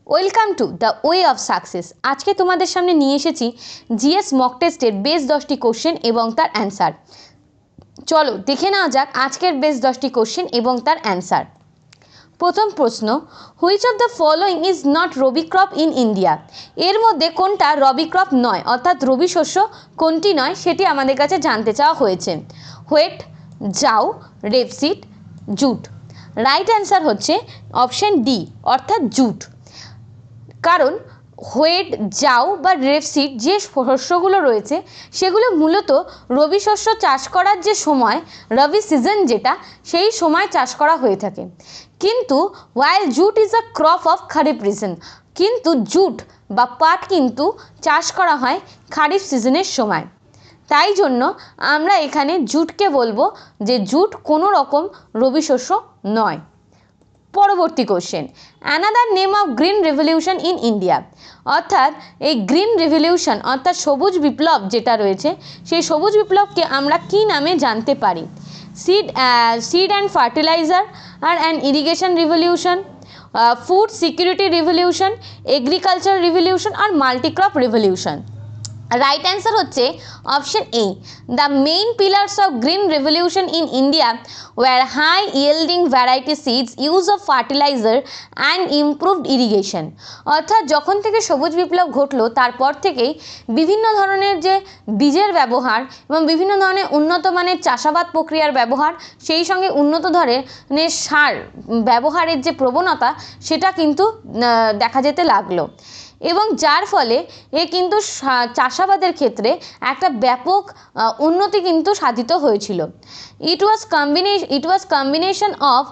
Welcome to the way of success. আজকে তোমাদের সামনে নিয়ে এসেছি জিএস মক টেস্টের বেস 10টি কোশ্চেন এবং তার অ্যান্সার। চলো দেখে নেওয়া যাক আজকের বেস 10টি কোশ্চেন এবং তার অ্যান্সার। প্রথম প্রশ্ন, which of the following is not rabi crop in India? এর মধ্যে কোনটা রবি ক্রপ নয়, অর্থাৎ রবি শস্য কোনটি নয় সেটি আমাদের কাছে জানতে চাওয়া হয়েছে। হোয়েট, জাউ, রেপসিড, জুট। রাইট অ্যান্সার হচ্ছে অপশন ডি অর্থাৎ জুট। কারণ হোয়েট, জাউ বা রেপসিড যে শস্যগুলো রয়েছে সেগুলো মূলত রবি শস্য চাষ করার যে সময়, রবি সিজন যেটা, সেই সময় চাষ করা হয়ে থাকে। কিন্তু while jute is a crop of kharif season, কিন্তু জুট বা পাট কিন্তু চাষ করা হয় খারিফ সিজনের সময়। তাই জন্য আমরা এখানে জুটকে বলবো যে জুট কোনো রকম রবি শস্য নয়। পরবর্তী question, another name of green revolution in India. অর্থাৎ এই গ্রিন রেভলিউশন অর্থাৎ সবুজ বিপ্লব যেটা রয়েছে সেই সবুজ বিপ্লবকে আমরা কি নামে জানতে পারি? Seed and fertiliser and irrigation revolution, food security revolution, agriculture revolution আর মাল্টিক্রপ রিভলিউশন। রাইট অ্যান্সার হচ্ছে option A. The main pillars of green revolution in India were high yielding variety seeds, use of fertiliser and improved irrigation. অর্থাৎ যখন থেকে সবুজ বিপ্লব ঘটলো তারপর থেকেই বিভিন্ন ধরনের যে বীজের ব্যবহার এবং বিভিন্ন ধরনের উন্নত মানের চাষাবাদ প্রক্রিয়ার ব্যবহার, সেই সঙ্গে উন্নত ধরনের সার ব্যবহারের যে প্রবণতা সেটা কিন্তু দেখা যেতে লাগলো, এবং যার ফলে কিন্তু চাষাবাদের ক্ষেত্রে একটা ব্যাপক উন্নতি কিন্তু সাধিত হয়েছিল। It was combination of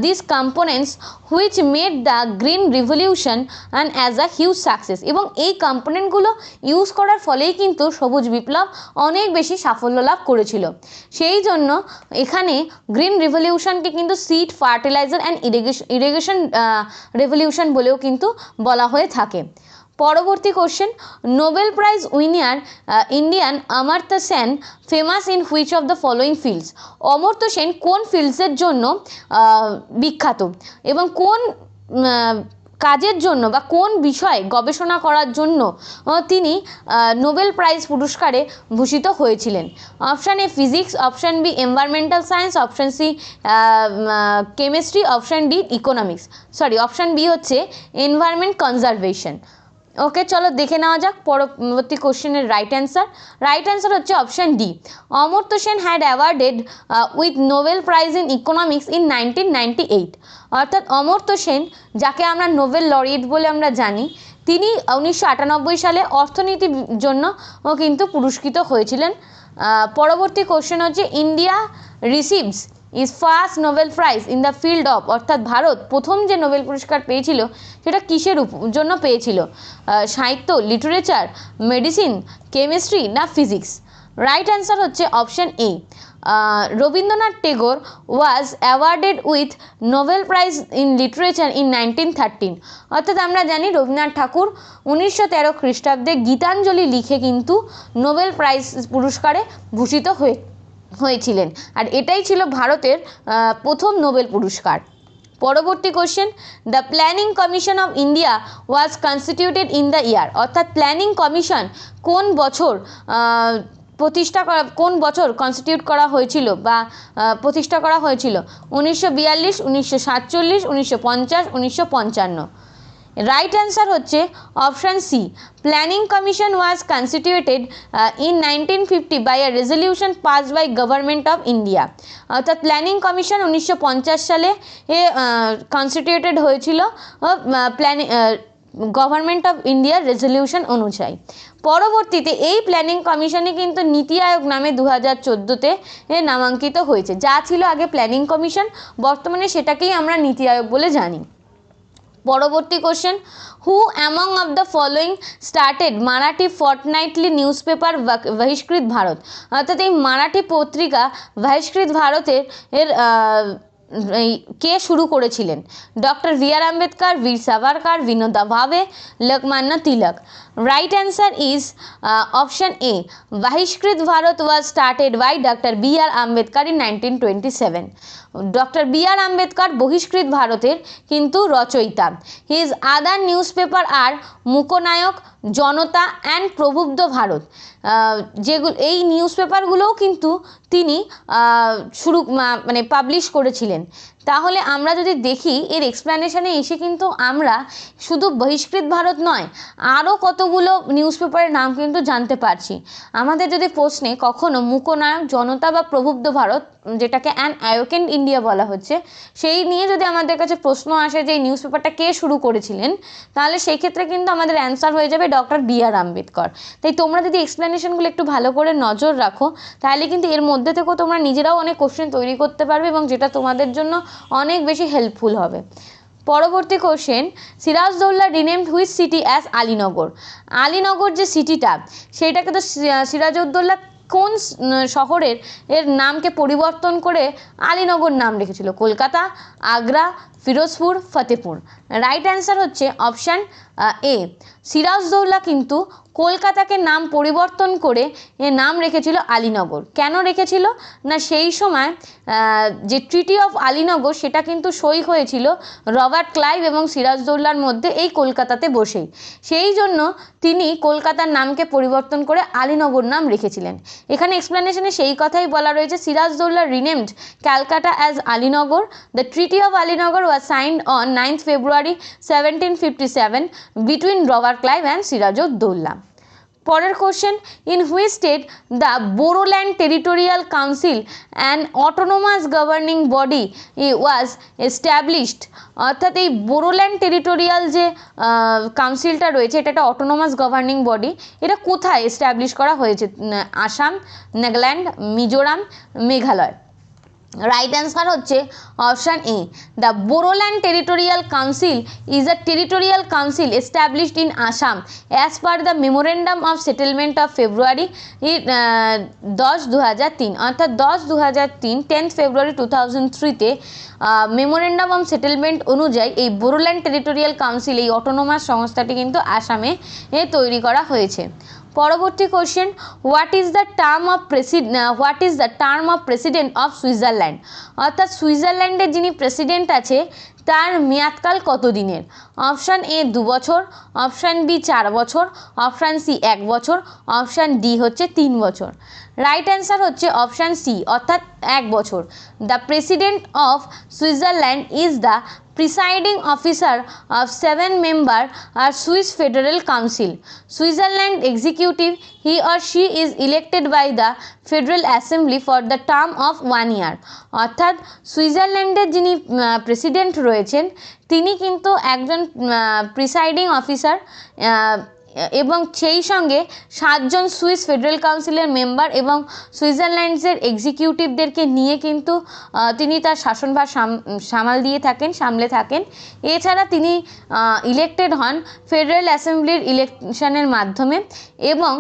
this components which made the green revolution and as a huge success. এবং এই কম্পোনেন্টগুলো ইউজ করার ফলেই কিন্তু সবুজ বিপ্লব অনেক বেশি সাফল্য লাভ করেছিল। সেই জন্য এখানে গ্রিন রিভলিউশনকে কিন্তু seed, fertiliser and irrigation revolution বলেও কিন্তু বলা হয়ে থাকে। পরবর্তী question, Nobel prize winner Indian Amartya Sen famous in which of the following fields? Amartya Sen কোন ফিল্ডসের জন্য বিখ্যাত এবং কোন কাজের জন্য বা কোন বিষয়ে গবেষণা করার জন্য তিনি নোবেল প্রাইজ পুরস্কারে ভূষিত হয়েছিলেন? Option A physics, option B environmental science, option C chemistry, option D economics. Option B হচ্ছে এনভায়রনমেন্ট কনজারভেশন। ওকে, চলো দেখে নেওয়া যাক পরবর্তী কোশ্চেনের রাইট অ্যান্সার। রাইট অ্যান্সার হচ্ছে option D. Amartya Sen had awarded with Nobel prize in economics in 1998। অর্থাৎ অমর্ত্য সেন, যাকে আমরা নোবেল লরিয়েট বলে আমরা জানি, তিনি 1998 সালে অর্থনীতির জন্য কিন্তু পুরস্কৃত হয়েছিলেন। পরবর্তী কোশ্চেন হচ্ছে, India receives is first Nobel prize in the field of. অর্থাৎ ভারত প্রথম যে নোবেল পুরস্কার পেয়েছিল সেটা কিসের জন্য পেয়েছিল? সাহিত্য, লিটারেচার, মেডিসিন, কেমিস্ট্রি না ফিজিক্স? রাইট অ্যান্সার হচ্ছে option A. Rabindranath Tagore was awarded with Nobel prize in literature in 1913। অর্থাৎ আমরা জানি রবীন্দ্রনাথ ঠাকুর 1913 খ্রিস্টাব্দে গীতাঞ্জলি লিখে কিন্তু নোবেল প্রাইজ পুরস্কারে ভূষিত হয়েছিলেন, আর এটাই ছিল ভারতের প্রথম নোবেল পুরস্কার। পরবর্তী question, the planning commission of India was constituted in the year. অর্থাৎ প্ল্যানিং কমিশন কোন বছর কনস্টিটিউট করা হয়েছিল বা প্রতিষ্ঠা করা হয়েছিল? 1942, 1947, 1950, 1955। রাইট অ্যান্সার হচ্ছে option C. Planning commission was constituted in 1950 by a resolution passed by government of India. অর্থাৎ প্ল্যানিং কমিশন 1950 সালে কনস্টিটিউটেড হয়েছিল গভর্নমেন্ট অফ ইন্ডিয়ার রেজলিউশন অনুযায়ী। পরবর্তীতে এই প্ল্যানিং কমিশনে কিন্তু নীতি আয়োগ নামে 2014-তে নামাঙ্কিত হয়েছে। যা ছিল আগে প্ল্যানিং কমিশন, বর্তমানে সেটাকেই আমরা নীতি আয়োগ বলে জানি। পরবর্তী question, who among of the following started Marathi fortnightly news paper Bahishkrut Bharat? অর্থাৎ এই মারাঠি পত্রিকা বহিষ্কৃত ভারতের কে শুরু করেছিলেন? ডক্টর বি আর আম্বেদকর, বীর Savarkar, Vinoba Bhave, Lokmanya Tilak. Right answer is option A. Bahishkrut Bharat was started by doctor B R Ambedkar in 1927। Doctor B R Ambedkar Bahishkrut ভারতের কিন্তু রচয়িতা। His other news paper are Mooknayak, Janata and Prabuddha Bharat. যেগুলো এই নিউজ পেপারগুলোও কিন্তু তিনি মানে পাবলিশ করেছিলেন। তাহলে আমরা যদি দেখি এর এক্সপ্লেনেশনে এসে কিন্তু আমরা শুধু বহিষ্কৃত ভারত নয়, আরও কতগুলো নিউজ পেপারের নাম কিন্তু জানতে পারছি। আমাদের যদি প্রশ্নে কখনো মুকনায়ক, জনতা বা প্রবুদ্ধ ভারত, যেটাকে অ্যান অ্যাওয়েকেন্ড ইন্ডিয়া বলা হচ্ছে, সেই নিয়ে যদি আমাদের কাছে প্রশ্ন আসে যে এই নিউজ পেপারটা কে শুরু করেছিলেন, তাহলে সেই ক্ষেত্রে কিন্তু আমাদের অ্যান্সার হয়ে যাবে ডক্টর বি আর আম্বেদকর। তাই তোমরা যদি এক্সপ্লেনেশনগুলো একটু ভালো করে নজর রাখো, তাহলে কিন্তু এর মধ্যে থেকেও তোমরা নিজেরাও অনেক কোশ্চেন তৈরি করতে পারবে এবং যেটা তোমাদের জন্য অনেক বেশি হেল্পফুল হবে। পরবর্তী question, Siraj-ud-Daulah renamed which city as Alinagar. Alinagar যে সিটিটা, সেইটাকে তো সিরাজউদ্দৌলা কোন শহরের নামকে পরিবর্তন করে আলীনগর নাম রেখেছিল? কলকাতা, আগ্রা, ফিরোজপুর, ফতেপুর। রাইট অ্যান্সার হচ্ছে অপশান এ। সিরাজদৌল্লা কিন্তু কলকাতাকে নাম পরিবর্তন করে এর নাম রেখেছিল আলীনগর। কেন রেখেছিল না, সেই সময় যে ট্রিটি অফ আলীনগর সেটা কিন্তু সই হয়েছিল রবার্ট ক্লাইভ এবং সিরাজদৌল্লার মধ্যে এই কলকাতাতে বসেই। সেই জন্য তিনি কলকাতার নামকে পরিবর্তন করে আলীনগর নাম রেখেছিলেন। এখানে এক্সপ্লেনেশনে সেই কথাই বলা রয়েছে, Sirajuddaula renamed Calcutta as Alinagar. The treaty of Alinagar was signed on 9th February 1757 between Robert Clive and Sirajuddaula. পরের question, in which state the Bodoland territorial council and autonomous governing body was established. অর্থাৎ এই বোরোল্যান্ড টেরিটোরিয়াল যে কাউন্সিলটা রয়েছে, এটা একটা অটোনোমাস গভর্নিং বডি, এটা কোথায় establish করা হয়েছে? আসাম, নাগাল্যান্ড, মিজোরাম, মেঘালয়। রাইট অ্যান্সার হচ্ছে option A. The Bodoland territorial council is a territorial council established in Assam as per the memorandum of settlement of February 10, 2003। অর্থাৎ 10/2003, 10th February 2003-তে মেমোরেন্ডাম অফ সেটেলমেন্ট অনুযায়ী এই বোরোল্যান্ড টেরিটোরিয়াল কাউন্সিল, এই অটোনোমাস সংস্থাটি কিন্তু আসামে তৈরি করা হয়েছে। পরবর্তী question, what is the term of president of Switzerland. অর্থাৎ সুইজারল্যান্ডের যিনি প্রেসিডেন্ট আছে তার মেয়াদকাল কত দিনের? অপশান এ 2 বছর, অপশান বি 4 বছর, অপশান সি 1 বছর, অপশান ডি হচ্ছে 3 বছর। রাইট অ্যান্সার হচ্ছে অপশান সি, অর্থাৎ 1 বছর। The president of Switzerland is the presiding officer of 7 member are Swiss federal council. Switzerland executive, he or she is elected by the federal assembly for the term of 1 year। অর্থাৎ সুইজারল্যান্ডের যিনি president রয়েছেন তিনি কিন্তু একজন presiding officer এবং সেই সঙ্গে 7 জন সুইস ফেডারেল কাউন্সিলের মেম্বার এবং সুইজারল্যান্ডসের এক্সিকিউটিভদেরকে নিয়ে কিন্তু তিনি তার শাসনভার সামলে থাকেন। এছাড়া তিনি ইলেক্টেড হন ফেডারেল অ্যাসেম্বলির ইলেকশনের মাধ্যমে এবং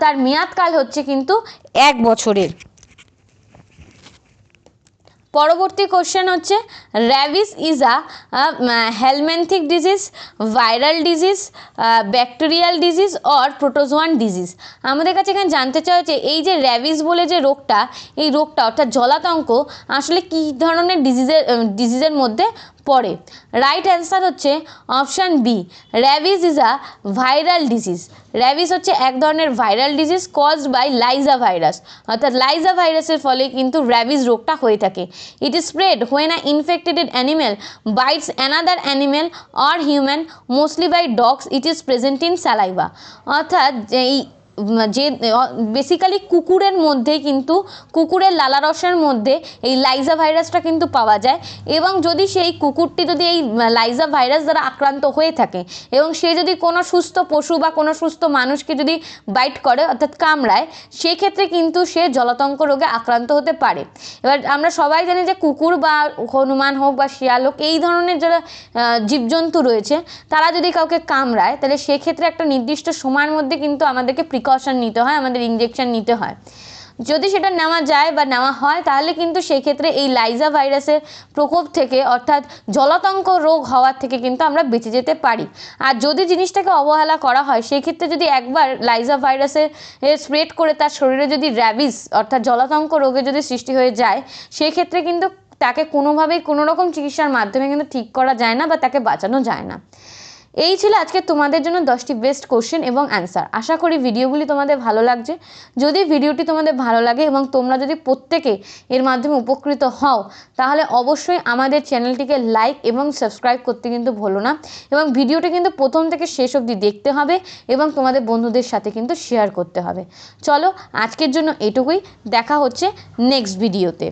তার মেয়াদকাল হচ্ছে কিন্তু 1 বছরের। পরবর্তী কোশ্চেন হচ্ছে, rabies is a helminthic disease, viral disease, bacterial disease or protozoan disease. আমাদের কাছে এখানে জানতে চাওয়া হচ্ছে এই যে র্যাবিস বলে যে রোগটা, এই রোগটা অর্থাৎ জলাতঙ্ক আসলে কী ধরনের ডিজিজের মধ্যে পড়ে? রাইট অ্যান্সার হচ্ছে option B, rabies is a viral disease. Rabies হচ্ছে এক ধরনের viral disease caused by lyssa virus. অর্থাৎ লাইজা ভাইরাসের ফলে কিন্তু র্যাবিস রোগটা হয়ে থাকে। It is spread when a infected animal bites another animal or human, mostly by dogs. It is present in saliva. অর্থাৎ এই যে বেসিক্যালি কুকুরের মধ্যে কিন্তু কুকুরের লালারসের মধ্যে এই লাইজা ভাইরাসটা কিন্তু পাওয়া যায় এবং যদি সেই কুকুরটি যদি এই লাইজা ভাইরাস দ্বারা আক্রান্ত হয়ে থাকে এবং সে যদি কোনো সুস্থ পশু বা কোনো সুস্থ মানুষকে যদি বাইট করে অর্থাৎ কামড়ায়, সেক্ষেত্রে কিন্তু সে জলাতঙ্ক রোগে আক্রান্ত হতে পারে। এবার আমরা সবাই জানি যে কুকুর বা হনুমান হোক বা শিয়াল হোক, এই ধরনের যারা জীবজন্তু রয়েছে তারা যদি কাউকে কামড়ায় তাহলে সেক্ষেত্রে একটা নির্দিষ্ট সময়ের মধ্যে কিন্তু আমাদেরকে প্রিকশন নিতে হয়, আমাদের ইনজেকশন নিতে হয়। যদি সেটা নেওয়া যায় বা নেওয়া হয় তাহলে কিন্তু সেক্ষেত্রে এই লাইজা ভাইরাসের প্রকোপ থেকে অর্থাৎ জলাতঙ্ক রোগ হওয়ার থেকে কিন্তু আমরা বেঁচে যেতে পারি। আর যদি জিনিসটাকে অবহেলা করা হয় সেক্ষেত্রে যদি একবার লাইজা ভাইরাসের স্প্রেড করে তার শরীরে যদি র্যাবিস অর্থাৎ জলাতঙ্ক রোগে যদি সৃষ্টি হয়ে যায় সেক্ষেত্রে কিন্তু তাকে কোনোভাবেই কোনো রকম চিকিৎসার মাধ্যমে কিন্তু ঠিক করা যায় না বা তাকে বাঁচানো যায় না। এই ছিল আজকে তোমাদের জন্য 10টি বেস্ট কোশ্চেন এবং অ্যান্সার। আশা করি ভিডিওগুলি তোমাদের ভালো লাগছে। যদি ভিডিওটি তোমাদের ভালো লাগে এবং তোমরা যদি প্রত্যেকে এর মাধ্যমে উপকৃত হও, তাহলে অবশ্যই আমাদের চ্যানেলটিকে লাইক এবং সাবস্ক্রাইব করতে কিন্তু ভুলো না, এবং ভিডিওটি কিন্তু প্রথম থেকে শেষ অবধি দেখতে হবে এবং তোমাদের বন্ধুদের সাথে কিন্তু শেয়ার করতে হবে। চলো আজকের জন্য এটুকুই, দেখা হচ্ছে নেক্সট ভিডিওতে।